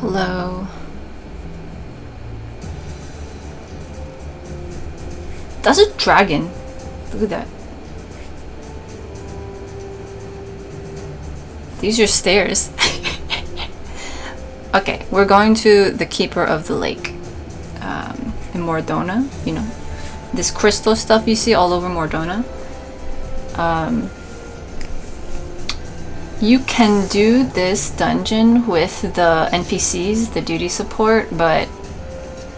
Hello. That's a dragon. Look at that. These are stairs. Okay, we're going to the Keeper of the Lake in Mordona. You know, this crystal stuff you see all over Mordona. You can do this dungeon with the NPCs, the duty support, but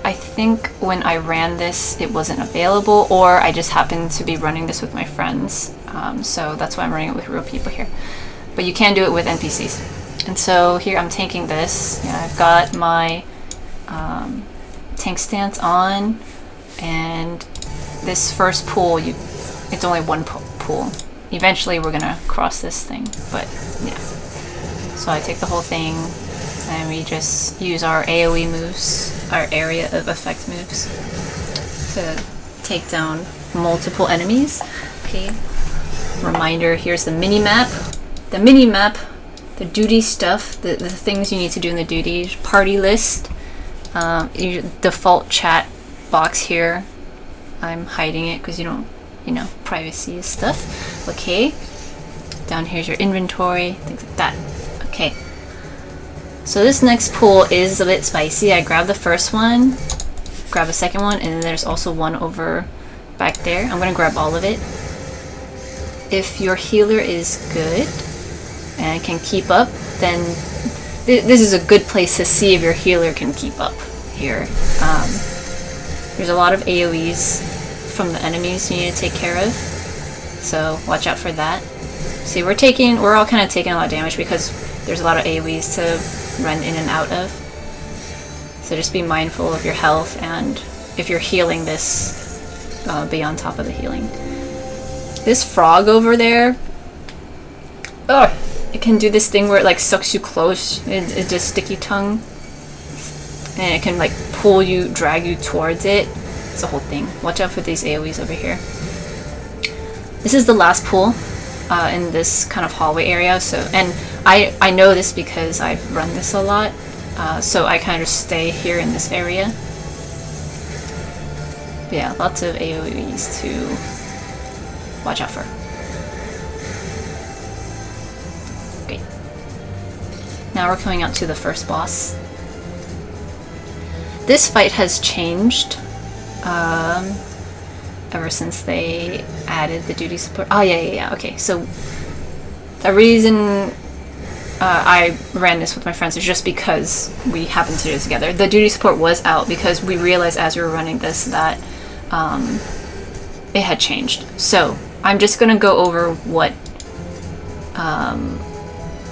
I think when I ran this it wasn't available, or I just happened to be running this with my friends, so that's why I'm running it with real people here. But you can do it with NPCs. And so here I'm tanking this. Yeah, I've got my tank stance on, and this first pool, it's only one pool. Eventually we're gonna cross this thing, but yeah. So I take the whole thing, and we just use our AoE moves, our area of effect moves, to take down multiple enemies. Okay. Reminder, here's the mini-map. The mini-map, the duty stuff, the things you need to do in the duty party list. Your default chat box here. I'm hiding it because you don't, privacy stuff. Okay. Down here's your inventory, things like that. Okay. So this next pool is a bit spicy. I grabbed the first one, grab a second one, and then there's also one over back there. I'm gonna grab all of it. If your healer is good and can keep up, then this is a good place to see if your healer can keep up here. There's a lot of AoEs from the enemies you need to take care of, so watch out for that. See, we're all kind of taking a lot of damage because there's a lot of AoEs to run in and out of. So just be mindful of your health, and if you're healing this, be on top of the healing. This frog over there, it can do this thing where it like sucks you close. It just sticky tongue, and it can like pull you, drag you towards it. It's a whole thing. Watch out for these AoEs over here. This is the last pool in this kind of hallway area. So, and I know this because I've run this a lot. So I kind of just stay here in this area. But yeah, lots of AoEs to watch out for. Okay. Now we're coming out to the first boss. This fight has changed ever since they added the duty support. Oh yeah. Okay, so the reason I ran this with my friends is just because we happened to do it together. The duty support was out because we realized as we were running this that it had changed. So I'm just gonna go over what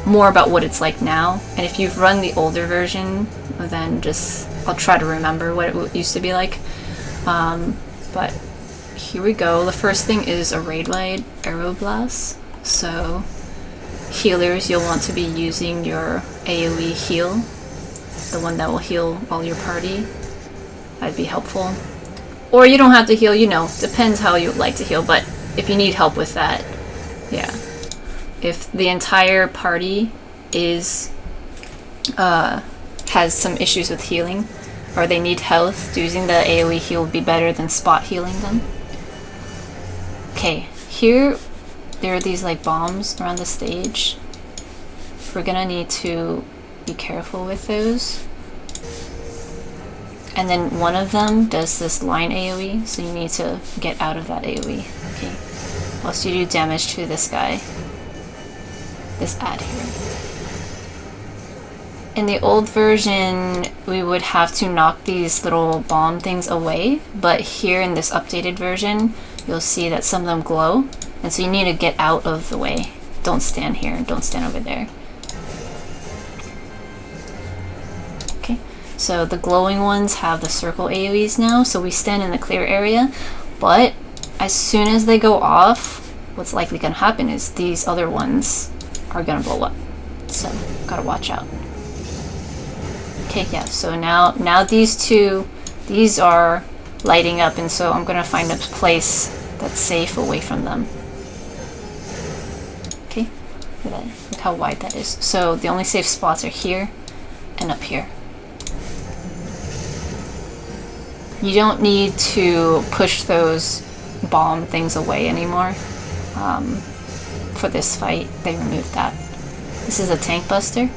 more about what it's like now, and if you've run the older version, then I'll try to remember what it used to be like. But here we go. The first thing is a raid wide arrow blast. So healers, you'll want to be using your AoE heal, the one that will heal all your party. That'd be helpful. Or you don't have to heal, depends how you like to heal, but if you need help with that, yeah. If the entire party has some issues with healing, or they need health, using the AoE heal would be better than spot healing them. Okay, here there are these like bombs around the stage. We're gonna need to be careful with those. And then one of them does this line AoE, so you need to get out of that AoE. Okay, whilst you do damage to this guy. This ad here. In the old version, we would have to knock these little bomb things away, but here in this updated version, you'll see that some of them glow, and so you need to get out of the way. Don't stand here, don't stand over there. Okay, so the glowing ones have the circle AoEs now, so we stand in the clear area, but as soon as they go off, what's likely gonna happen is these other ones are gonna blow up. So, gotta watch out. Okay, yeah, so now these are lighting up, and so I'm gonna find a place that's safe away from them. Okay, look at that. Look how wide that is. So the only safe spots are here and up here. You don't need to push those bomb things away anymore. For this fight, they removed that. This is a tank buster,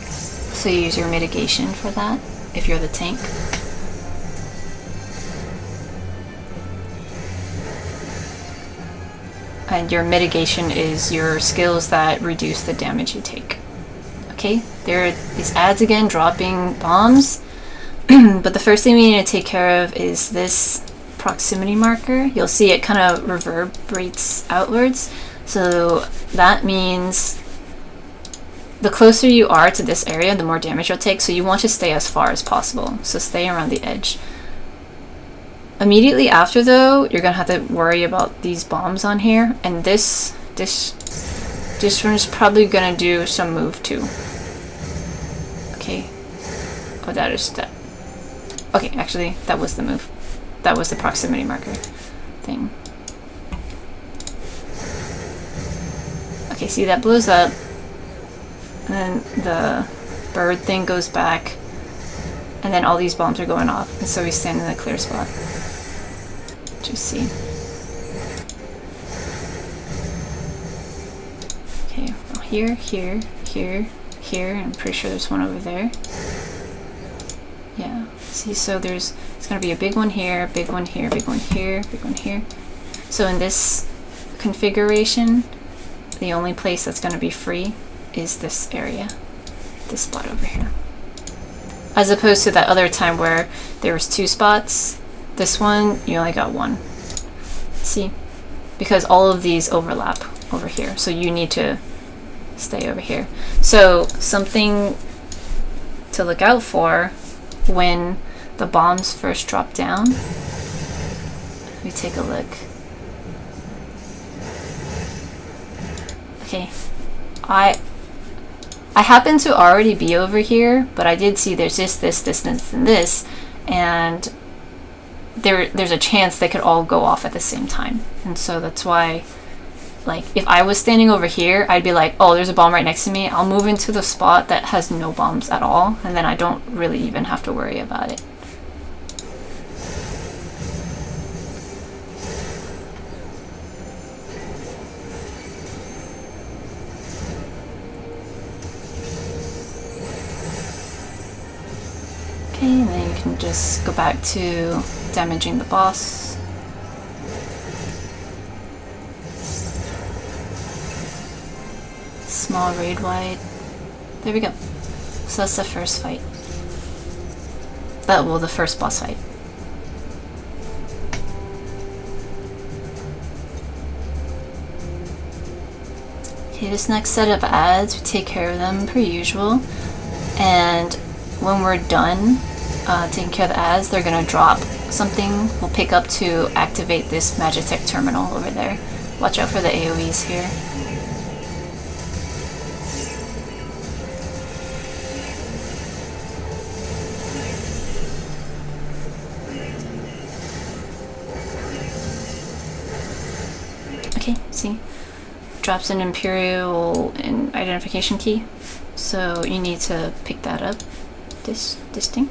so you use your mitigation for that if you're the tank. And your mitigation is your skills that reduce the damage you take. Okay, there are these ads again dropping bombs. But the first thing we need to take care of is this proximity marker. You'll see it kind of reverberates outwards. So that means the closer you are to this area, the more damage you'll take. So you want to stay as far as possible. So stay around the edge. Immediately after though, you're gonna have to worry about these bombs on here, and this one is probably gonna do some move too. Okay. Oh, that is that. Okay, actually, that was the move. That was the proximity marker thing. Okay, see, that blows up, and then the bird thing goes back, and then all these bombs are going off, and so we stand in a clear spot. Just see. Okay, well, here, here, here, here. I'm pretty sure there's one over there. Yeah. See, so it's gonna be a big one here, big one here, big one here, big one here. So in this configuration, the only place that's gonna be free is this area, this spot over here. As opposed to that other time where there was 2 spots. This one, you only got 1. See? Because all of these overlap over here. So you need to stay over here. So something to look out for when the bombs first drop down. Let me take a look. Okay. I happen to already be over here, but I did see there's this, and this, and there's a chance they could all go off at the same time. And so that's why, like, if I was standing over here, I'd be like, oh, there's a bomb right next to me. I'll move into the spot that has no bombs at all, and then I don't really even have to worry about it. Okay, and then you can just go back to damaging the boss. Small raid wide. There we go. So that's the first fight. Well, the first boss fight. Okay, this next set of ads, we take care of them per usual. And when we're done taking care of the ads, they're gonna drop something we'll pick up to activate this Magitech terminal over there. Watch out for the AoEs here. Okay, see? Drops an Imperial identification key. So you need to pick that up. This thing.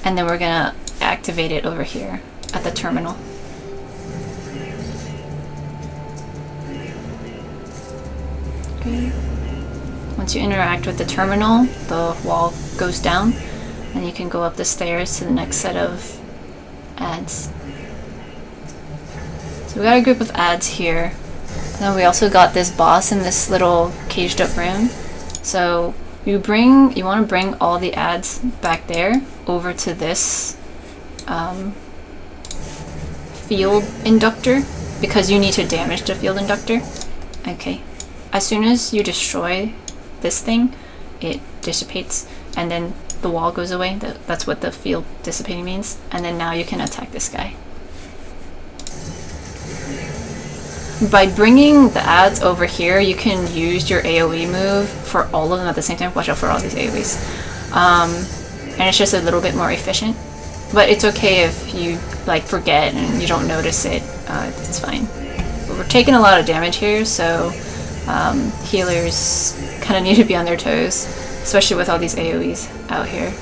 And then we're gonna activate it over here at the terminal. Okay. Once you interact with the terminal, the wall goes down, and you can go up the stairs to the next set of ads. So we got a group of ads here. And then we also got this boss in this little caged up room. So you want to bring all the ads back there over to this field inductor, because you need to damage the field inductor. Okay. As soon as you destroy this thing, it dissipates, and then the wall goes away. That's what the field dissipating means. And then now you can attack this guy. By bringing the ads over here, you can use your AoE move for all of them at the same time. Watch out for all these AoEs. And it's just a little bit more efficient. But it's okay if you like forget and you don't notice it. It's fine. But we're taking a lot of damage here, so healers kind of need to be on their toes, especially with all these AoEs out here.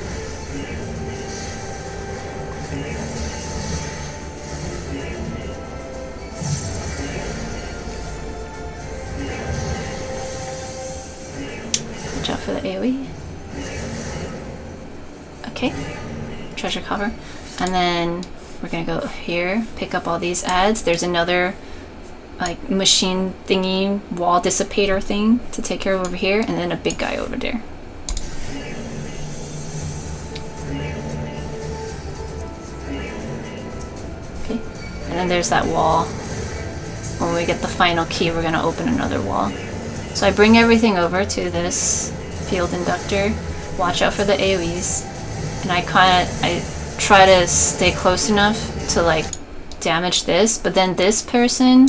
Watch out for the AoE. Okay, treasure cover. And then we're gonna go here, pick up all these ads. There's another like machine thingy, wall dissipator thing to take care of over here, and then a big guy over there. Okay, and then there's that wall. When we get the final key, we're gonna open another wall. So I bring everything over to this field inductor. Watch out for the AoEs, and I try to stay close enough to like damage this, but then this person,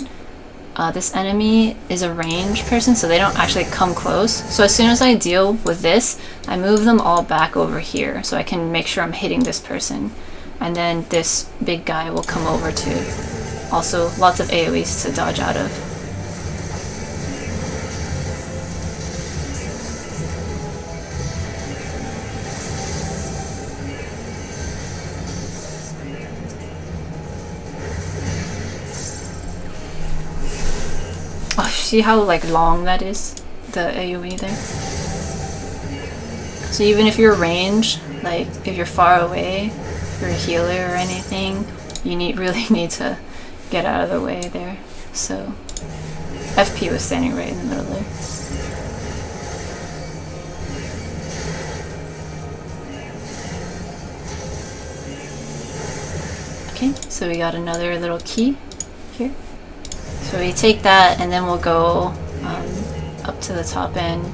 this enemy is a ranged person, so they don't actually come close. So as soon as I deal with this, I move them all back over here so I can make sure I'm hitting this person. And then this big guy will come over too. Also, lots of AoEs to dodge out of. Oh, see how like long that is? The AoE there. So even if you're ranged, like if you're far away, if you're a healer or anything, you really need to get out of the way there. So FP was standing right in the middle there. Okay, so we got another little key here. So we take that and then we'll go up to the top and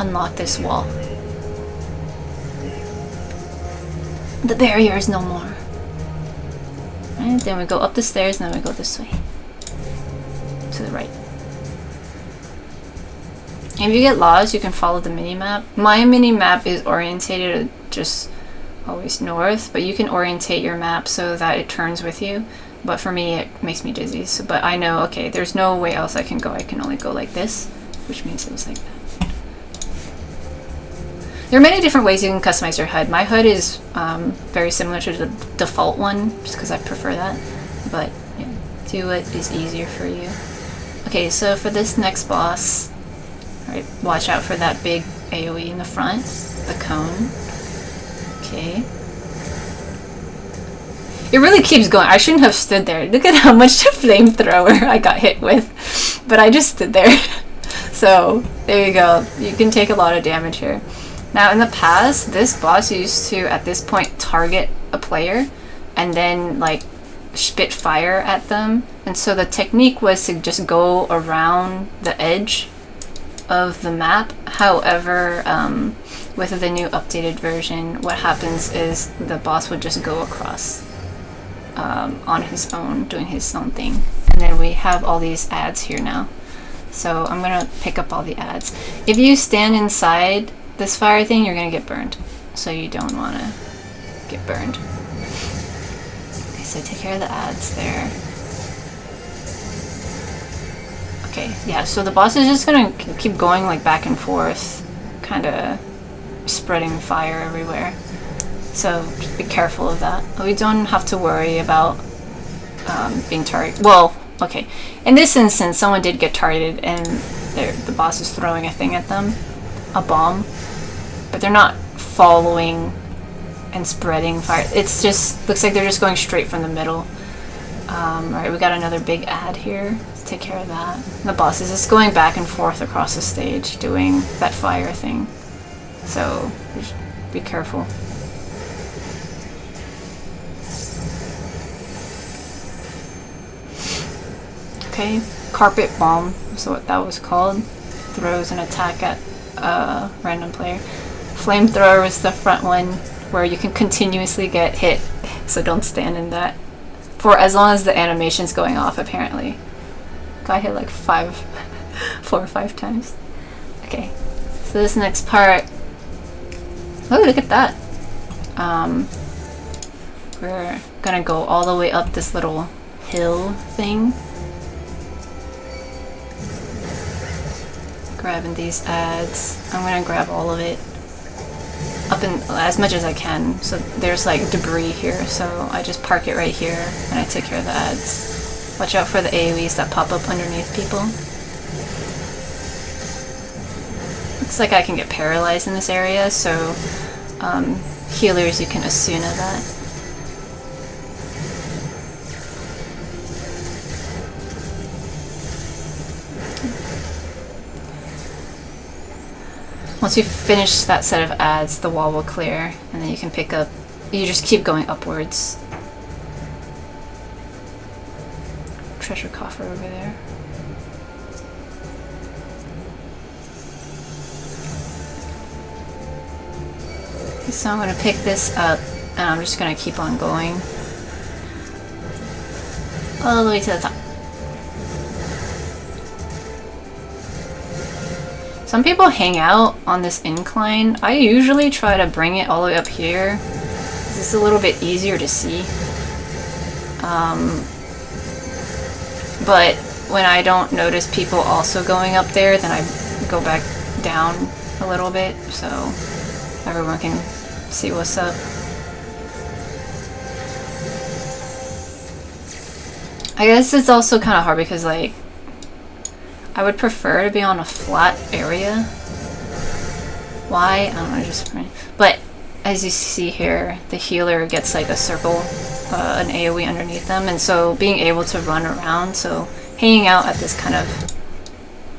unlock this wall. The barrier is no more. Right, then we go up the stairs and then we go this way. To the right. If you get lost, you can follow the mini-map. My mini-map is orientated just always north, but you can orientate your map so that it turns with you. But for me, it makes me dizzy. So, but I know, okay, there's no way else I can go. I can only go like this, which means it was like that. There are many different ways you can customize your HUD. My HUD is very similar to the default one, just because I prefer that. But yeah, do what is easier for you. Okay, so for this next boss, right, watch out for that big AoE in the front, the cone. Okay. It really keeps going. I shouldn't have stood there. Look at how much flamethrower I got hit with. But I just stood there. So, there you go. You can take a lot of damage here. Now, in the past, this boss used to, at this point, target a player and then, like, spit fire at them. And so the technique was to just go around the edge of the map. However, with the new updated version, what happens is the boss would just go across on his own, doing his own thing. And then we have all these ads here now. So I'm gonna pick up all the ads. If you stand inside this fire thing, you're gonna get burned. So you don't wanna get burned. Okay, so take care of the ads there. Okay, yeah, so the boss is just gonna keep going like back and forth, kinda spreading fire everywhere. So just be careful of that. We don't have to worry about being targeted. Well, okay. In this instance, someone did get targeted and the boss is throwing a thing at them. A bomb. But they're not following and spreading fire. It's just, looks like they're just going straight from the middle. Alright, we got another big ad here. Let's take care of that. The boss is just going back and forth across the stage doing that fire thing. So, just be careful. Okay, carpet bomb is what that was called. Throws an attack at a random player. Flamethrower is the front one where you can continuously get hit, so don't stand in that. For as long as the animation's going off, apparently. Got hit like 4 or 5 times. Okay, so this next part. Oh, look at that. We're gonna go all the way up this little hill thing. Grabbing these ads. I'm gonna grab all of it up in as much as I can. So there's like debris here, so I just park it right here and I take care of the ads. Watch out for the AoEs that pop up underneath people. Looks like I can get paralyzed in this area, so healers, you can assume of that. Once you finish that set of ads, the wall will clear, and then you can pick up. You just keep going upwards. Treasure coffer over there. So I'm going to pick this up, and I'm just going to keep on going all the way to the top. Some people hang out on this incline. I usually try to bring it all the way up here. This is a little bit easier to see. But when I don't notice people also going up there, then I go back down a little bit so everyone can see what's up. I guess it's also kind of hard because, like, I would prefer to be on a flat area. Why? I don't know, just... But as you see here, the healer gets like a circle, an AoE underneath them, and so being able to run around, so hanging out at this kind of...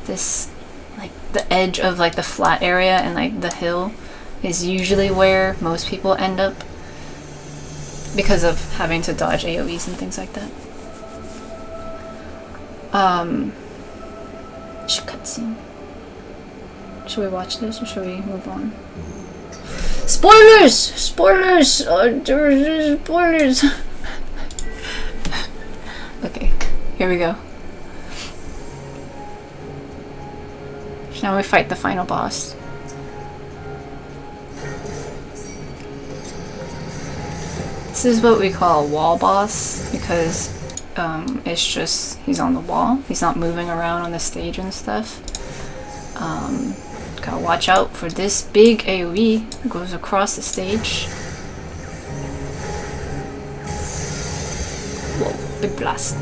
this, like, the edge of like the flat area and like the hill is usually where most people end up because of having to dodge AoEs and things like that. Cutscene. Should we watch this or should we move on? Spoilers! Spoilers! Spoilers! Okay, here we go. So now we fight the final boss. This is what we call a wall boss because it's just, he's on the wall. He's not moving around on the stage and stuff. Gotta watch out for this big AoE that goes across the stage. Whoa, big blast.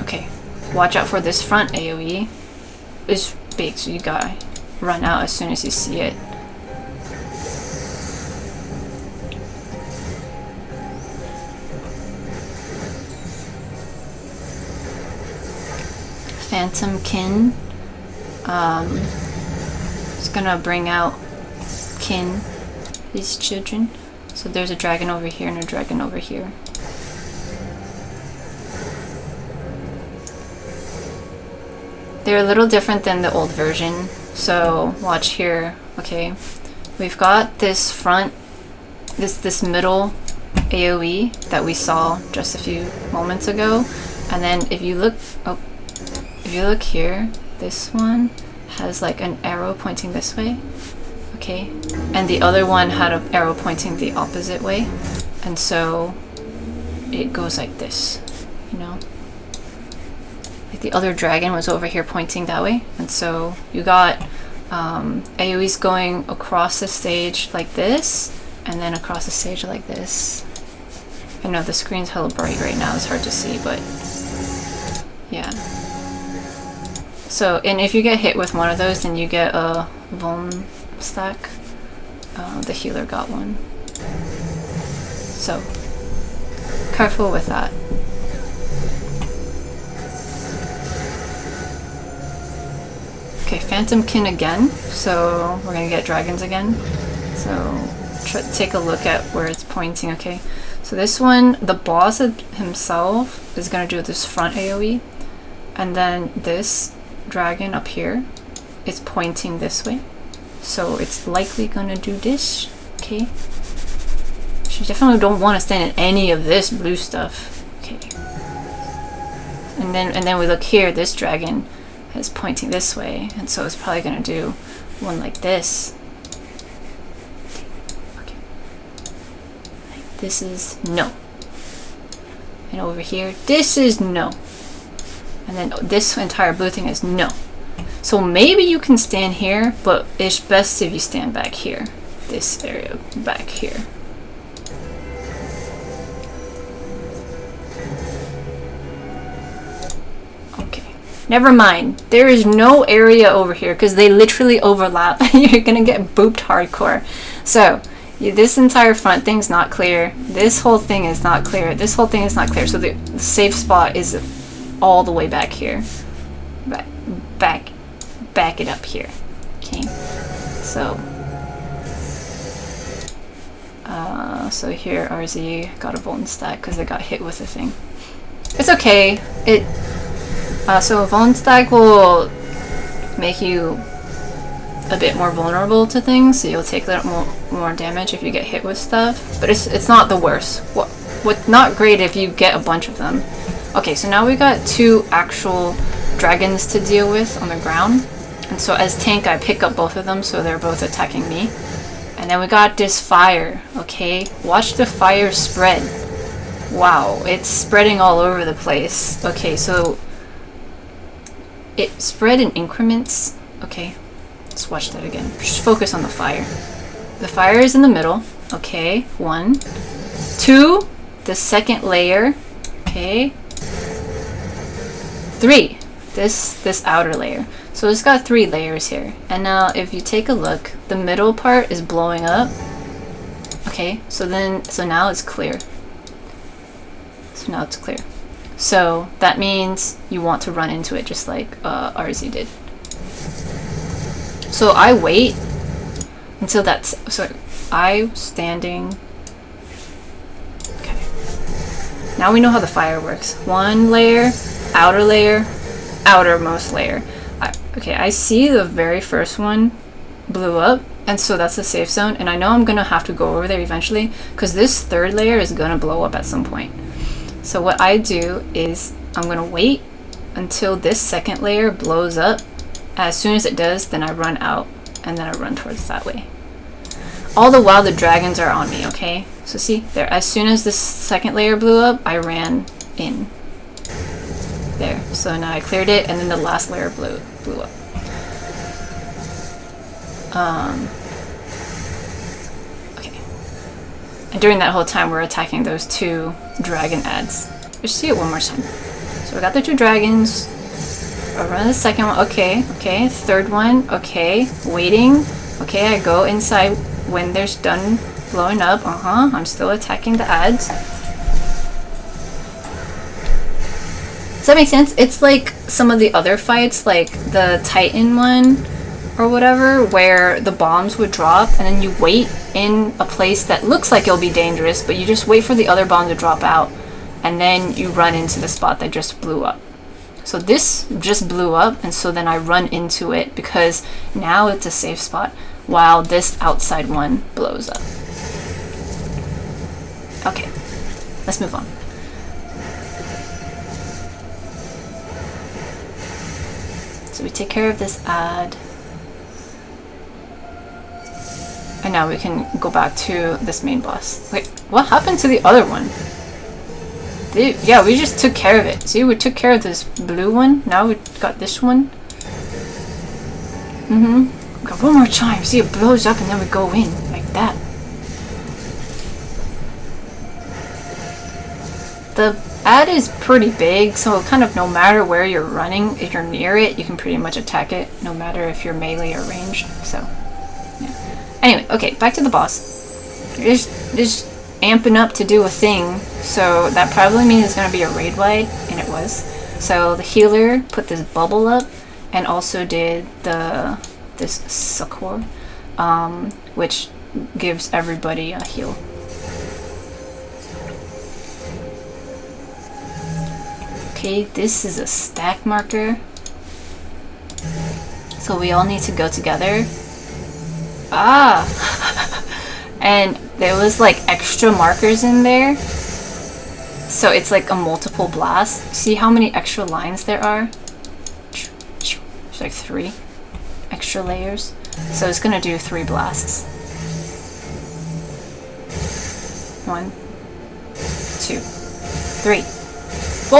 Okay, watch out for this front AoE. It's big, so you gotta run out as soon as you see it. Phantom Kin. It's gonna bring out Kin, these children. So there's a dragon over here and a dragon over here. They're a little different than the old version. So watch here. Okay, we've got this front, this middle AoE that we saw just a few moments ago, and then if you look, oh. If you look here, this one has like an arrow pointing this way, okay? And the other one had an arrow pointing the opposite way. And so it goes like this, you know? Like the other dragon was over here pointing that way. And so you got AoEs going across the stage like this, and then across the stage like this. I know the screen's hella bright right now, it's hard to see, but yeah. So, and if you get hit with one of those, then you get a Vuln stack. The healer got one. So, careful with that. Okay, Phantom Kin again. So, we're gonna get dragons again. So, take a look at where it's pointing, okay? So this one, the boss himself is gonna do this front AoE. And then this dragon up here is pointing this way, so it's likely gonna do this. Okay, you definitely don't want to stand in any of this blue stuff. Okay, and then we look here, this dragon is pointing this way, and so it's probably gonna do one like this. Okay, like this is no, and over here this is no. And then this entire blue thing is no. So maybe you can stand here, but it's best if you stand back here. This area back here. Okay. Never mind. There is no area over here because they literally overlap. You're gonna get booped hardcore. So this entire front thing's not clear. This whole thing is not clear. This whole thing is not clear. So the safe spot is all the way back here. Back it up here. Okay. So here RZ got a Vuln stack because they got hit with the thing. It's okay. So a Vuln stack will make you a bit more vulnerable to things, so you'll take a little more damage if you get hit with stuff. But it's not the worst. What's not great if you get a bunch of them. Okay, so now we got 2 actual dragons to deal with on the ground. And so as tank, I pick up both of them, so they're both attacking me. And then we got this fire, okay? Watch the fire spread. Wow, it's spreading all over the place. Okay, so it spread in increments. Okay, let's watch that again. Just focus on the fire. The fire is in the middle. Okay, 1, 2, the second layer. Okay, 3, this outer layer. So it's got 3 layers here. And now if you take a look, the middle part is blowing up. Okay, so now it's clear. So now it's clear. So that means you want to run into it just like RZ did. So I wait until that's, so I'm standing. Okay. Now we know how the fire works. 1 layer, outermost layer. Okay, I see the very first one blew up, and so that's a safe zone, and I know I'm gonna have to go over there eventually because this 3rd layer is gonna blow up at some point. So what I do is I'm gonna wait until this 2nd layer blows up. As soon as it does, then I run out, and then I run towards that way. All the while the dragons are on me, okay? So see, there, as soon as this 2nd layer blew up, I ran in. There, so now I cleared it, and then the last layer blew up. Okay. And during that whole time, we're attacking those 2 dragon ads. Let's see it one more time. So we got the 2 dragons. I run the 2nd one. Okay, 3rd one. Okay, waiting. Okay, I go inside when there's done blowing up. I'm still attacking the ads. Does that make sense? It's like some of the other fights, like the Titan one or whatever, where the bombs would drop and then you wait in a place that looks like it'll be dangerous, but you just wait for the other bomb to drop out and then you run into the spot that just blew up. So this just blew up, and so then I run into it because now it's a safe spot while this outside one blows up. Okay, let's move on. So we take care of this ad. And now we can go back to this main boss. Wait, what happened to the other one? Yeah, we just took care of it. See, we took care of this blue one. Now we got this one. We got one more time. See, it blows up and then we go in like that. The ad is pretty big, so kind of no matter where you're running, if you're near it, you can pretty much attack it, no matter if you're melee or ranged. So, yeah. Anyway, okay, back to the boss. Just amping up to do a thing, so that probably means it's going to be a raid wide, and it was. So the healer put this bubble up, and also did this succor, which gives everybody a heal. Okay, this is a stack marker. So we all need to go together. And there was like extra markers in there. So it's like a multiple blast. See how many extra lines there are? There's like 3 extra layers. So it's gonna do 3 blasts. 1, 2, 3, 4!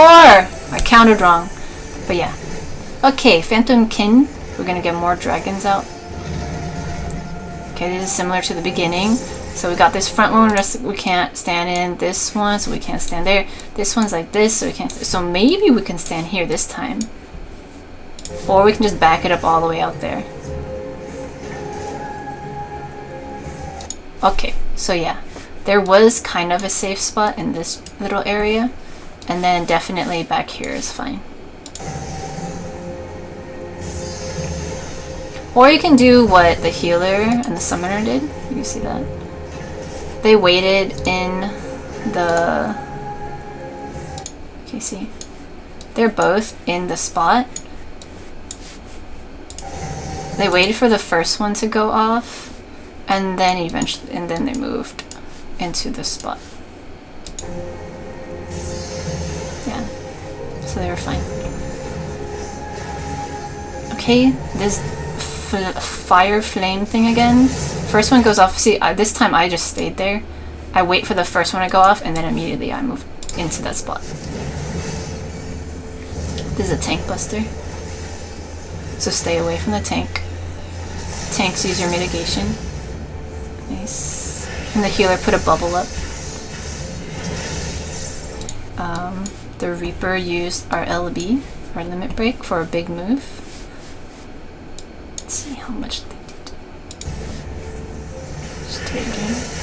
I counted wrong. But yeah. Okay, Phantom Kin. We're gonna get more dragons out. Okay, this is similar to the beginning. So we got this front one, we can't stand in. This one, so we can't stand there. This one's like this, so we can't. So maybe we can stand here this time. Or we can just back it up all the way out there. Okay, so yeah, there was kind of a safe spot in this little area, and then definitely back here is fine. Or you can do what the healer and the summoner did. You see that? They waited in the... Okay, see? They're both in the spot. They waited for the first one to go off, and then they moved into the spot. Yeah, so they were fine. Okay, this fire flame thing again. First one goes off. See, this time I just stayed there. I wait for the first one to go off, and then immediately I move into that spot. This is a tank buster, so stay away from the tank. Tanks use your mitigation. Nice. And the healer put a bubble up. The Reaper used our LB, our limit break, for a big move. Let's see how much they did. Just take it.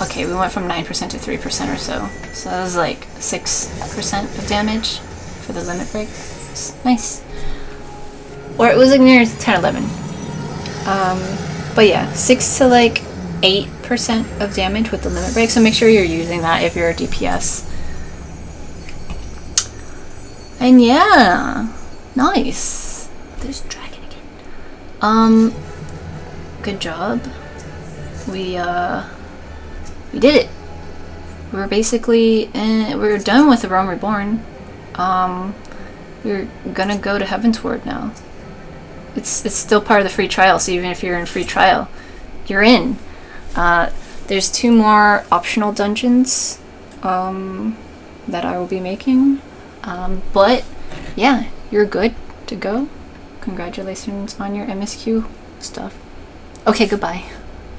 Okay, we went from 9% to 3% or so. So that was like 6% of damage for the limit break. Nice. Or it was like near 10, 11. But yeah, 6 to like 8% of damage with the limit break. So make sure you're using that if you're a DPS. And yeah, nice. There's dragon again. Good job. We did it. We're basically we're done with the Realm Reborn. We're gonna go to Heavensward now. It's still part of the free trial, so even if you're in free trial, you're in. There's 2 more optional dungeons that I will be making. But yeah, you're good to go. Congratulations on your MSQ stuff. Okay, goodbye.